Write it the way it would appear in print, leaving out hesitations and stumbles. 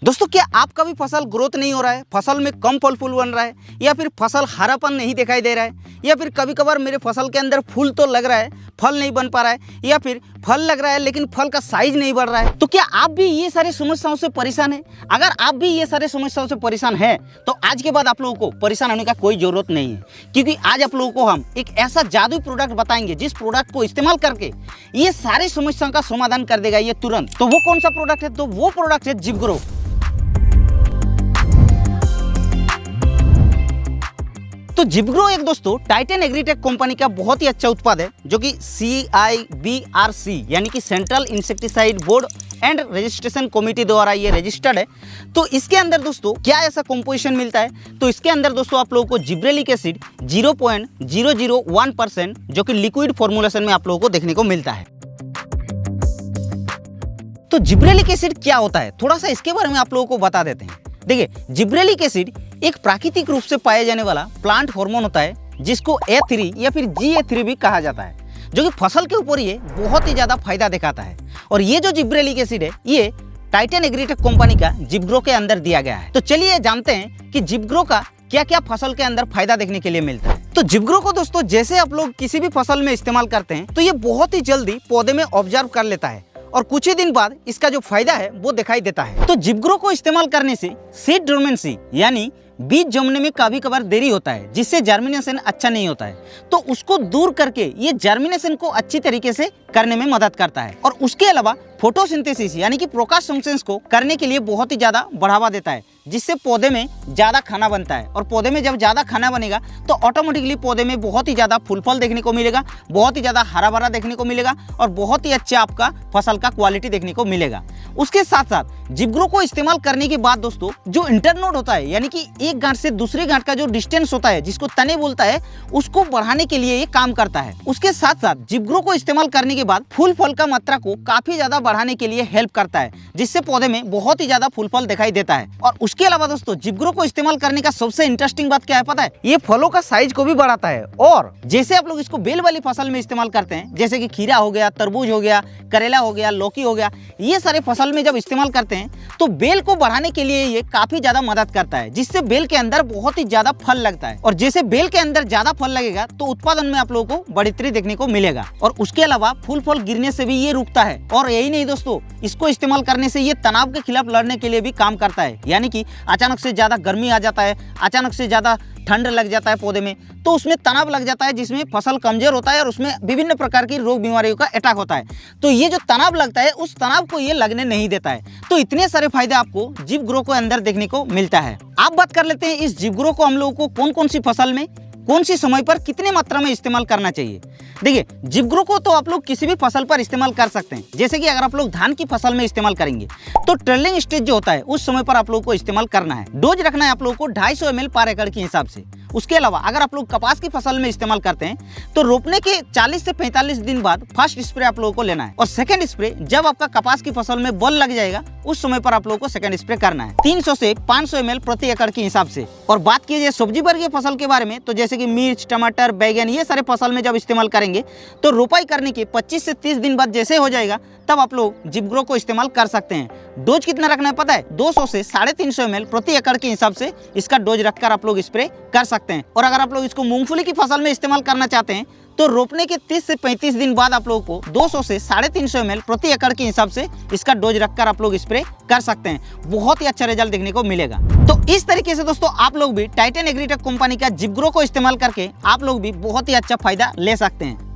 दोस्तों, क्या आपका भी फसल ग्रोथ नहीं हो रहा है, फसल में कम फल फूल बन रहा है, या फिर फसल हरापन नहीं दिखाई दे रहा है, या फिर कभी कभार मेरे फसल के अंदर फूल तो लग रहा है, फल नहीं बन पा रहा है, या फिर फल लग रहा है लेकिन फल का साइज नहीं बढ़ रहा है, तो क्या आप भी ये सारी समस्याओं से परेशान हैं? अगर आप भी ये सारे समस्याओं से परेशान हैं तो आज के बाद आप लोगों को परेशान होने का कोई जरूरत नहीं है, क्योंकि आज आप लोगों को हम एक ऐसा जादुई प्रोडक्ट बताएंगे जिस प्रोडक्ट को इस्तेमाल करके ये सारी समस्याओं का समाधान कर देगा ये तुरंत। तो वो कौन सा प्रोडक्ट है? तो वो प्रोडक्ट है जिपग्रो। तो जिपग्रो एक दोस्तों टाइटन एग्रीटेक कंपनी का बहुत ही अच्छा उत्पाद है, जो कि CIBRC यानी कि central insecticide board and registration committee द्वारा ये रजिस्टर्ड है। तो इसके अंदर दोस्तों क्या ऐसा कंपोजिशन मिलता है? तो इसके अंदर दोस्तों आप लोगों को जिब्रेलिक एसिड 0.001% जो कि लिक्विड फॉर्मुलेशन में आप लोगों को देखने को मिलता है। तो जिब्रेलिक एसिड क्या होता है, थोड़ा सा इसके बारे में आप लोगों को बता देते हैं। देखिए, जिब्रेलिक एसिड एक प्राकृतिक रूप से पाया जाने वाला प्लांट हार्मोन होता है, जिसको A3 या फिर GA3 भी कहा जाता है, जो कि फसल के ऊपर ये बहुत ही ज़्यादा फायदा दिखाता है। और ये जो जिब्रेलिक एसिड है ये टाइटन एग्रीटेक कंपनी का जिपग्रो के अंदर दिया गया है। तो चलिए जानते हैं कि जिपग्रो का क्या क्या फसल के अंदर फायदा देखने के लिए मिलता है। तो जिपग्रो को दोस्तों जैसे आप लोग किसी भी फसल में इस्तेमाल करते हैं तो ये बहुत ही जल्दी पौधे में ऑब्जर्व कर लेता है और कुछ ही दिन बाद इसका जो फायदा है वो दिखाई देता है। तो जिपग्रो को इस्तेमाल करने से सीड डोर्मेंसी यानी बीज जमने में कभी कभार देरी होता है, जिससे जर्मिनेशन अच्छा नहीं होता है, तो उसको दूर करके ये जर्मिनेशन को अच्छी तरीके से करने में मदद करता है। और उसके अलावा फोटोसिंथेसिस यानी कि प्रकाश संश्लेषण को करने के लिए बहुत ही ज़्यादा बढ़ावा देता है, जिससे पौधे में ज़्यादा खाना बनता है। और पौधे में जब ज़्यादा खाना बनेगा तो ऑटोमेटिकली पौधे में बहुत ही ज़्यादा फूल फल देखने को मिलेगा, बहुत ही ज़्यादा हरा भरा देखने को मिलेगा और बहुत ही अच्छा आपका फसल का क्वालिटी देखने को मिलेगा। उसके साथ साथ जिपग्रो को इस्तेमाल करने के बाद दोस्तों जो इंटरनोड होता है यानी कि एक गांठ से दूसरे गांठ का जो डिस्टेंस होता है, जिसको तने बोलता है, उसको बढ़ाने के लिए ये काम करता है। उसके साथ साथ जिपग्रो को इस्तेमाल करने के बाद फूल फल का मात्रा को काफी ज्यादा बढ़ाने के लिए हेल्प करता है, जिससे पौधे में बहुत ही ज्यादा फूल फल दिखाई देता है। और उसके अलावा दोस्तों जिपग्रो को इस्तेमाल करने का सबसे इंटरेस्टिंग बात क्या है पता है? ये फलों का साइज को भी बढ़ाता है। और जैसे आप लोग इसको बेल वाली फसल में इस्तेमाल करते हैं, जैसे कि खीरा हो गया, तरबूज हो गया, करेला हो गया, लौकी हो गया, ये सारे फसल में जब इस्तेमाल करते हैं तो बेल को बढ़ाने के लिए ये काफी ज्यादा मदद करता है, जिससे बेल के अंदर बहुत ही ज्यादा फल लगता है। और जैसे बेल के अंदर ज्यादा फल लगेगा तो उत्पादन में आप लोगों को बढ़ोतरी देखने को मिलेगा। और उसके अलावा फूल फल गिरने से भी ये रुकता है। और यही नहीं दोस्तों, इसको इस्तेमाल करने से ये तनाव के खिलाफ लड़ने के लिए भी काम करता है, यानी कि अचानक से ज्यादा गर्मी आ जाता है, अचानक से ज्यादा ठंड लग जाता है पौधे में, तो उसमें तनाव लग जाता है, जिसमें फसल कमजोर होता है और उसमें विभिन्न प्रकार की रोग बीमारियों का अटैक होता है। तो ये जो तनाव लगता है उस तनाव को ये लगने नहीं देता है। तो इतने सारे फायदे आपको जिपग्रो के अंदर देखने को मिलता है। आप बात कर लेते हैं इस जिपग्रो को हम लोगों को कौन कौन सी फसल में कौन सी समय पर कितने मात्रा में इस्तेमाल करना चाहिए। देखिए, जिपग्रो को तो आप लोग किसी भी फसल पर इस्तेमाल कर सकते हैं। जैसे कि अगर आप लोग धान की फसल में इस्तेमाल करेंगे तो ट्रेलिंग स्टेज जो होता है उस समय पर आप लोग को इस्तेमाल करना है। डोज रखना है आप लोगों को 250 ml पर एकड़ के हिसाब से। उसके अलावा अगर आप लोग कपास की फसल में इस्तेमाल करते हैं तो रोपने के 40 से 45 दिन बाद फर्स्ट स्प्रे आप लोगों को लेना है, और सेकंड स्प्रे जब आपका कपास की फसल में बल लग जाएगा उस समय पर आप लोगों को सेकंड स्प्रे करना है 300 से 500 ml प्रति एकड़ के हिसाब से। और बात की जाए सब्जी वर्गीय फसल के बारे में, तो जैसे कि मिर्च, टमाटर, बैगन, ये सारे फसल में जब इस्तेमाल करेंगे तो रोपाई करने के 25 से 30 दिन बाद जैसे हो जाएगा तब आप लोग जिपग्रो को इस्तेमाल कर सकते हैं। डोज कितना रखना है पता है? 200 से 350 ml प्रति एकड़ के हिसाब से इसका डोज रखकर आप लोग स्प्रे कर सकते हैं। और अगर आप लोग इसको मूंगफली की फसल में इस्तेमाल करना चाहते हैं तो रोपने के 30 से 35 दिन बाद आप लोगों को 200 से 350 ml प्रति एकड़ के हिसाब से इसका डोज रखकर आप लोग स्प्रे कर सकते हैं। बहुत ही अच्छा रिजल्ट देखने को मिलेगा। तो इस तरीके से दोस्तों आप लोग भी टाइटन एग्रीटेक कंपनी का जिपग्रो को इस्तेमाल करके आप लोग भी बहुत ही अच्छा फायदा ले सकते हैं।